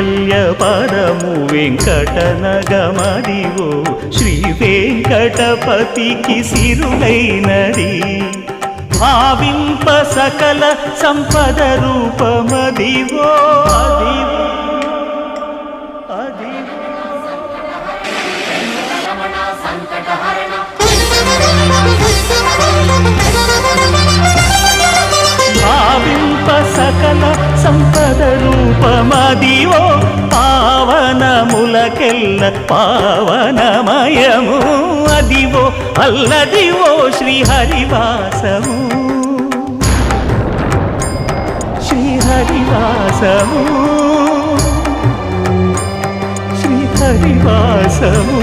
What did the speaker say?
కైవల్య పదము వెంకటనగమదివో శ్రీ వెంకటపతికి సిరులైనది భావింప సకల సంపద రూపమదివో అదివో భావింప సకల సంపద రూపమదివో పావనములకెల్ల పావనమయము అదివో అల్లదివో శ్రీహరివాసము శ్రీహరివాసము శ్రీహరివాసము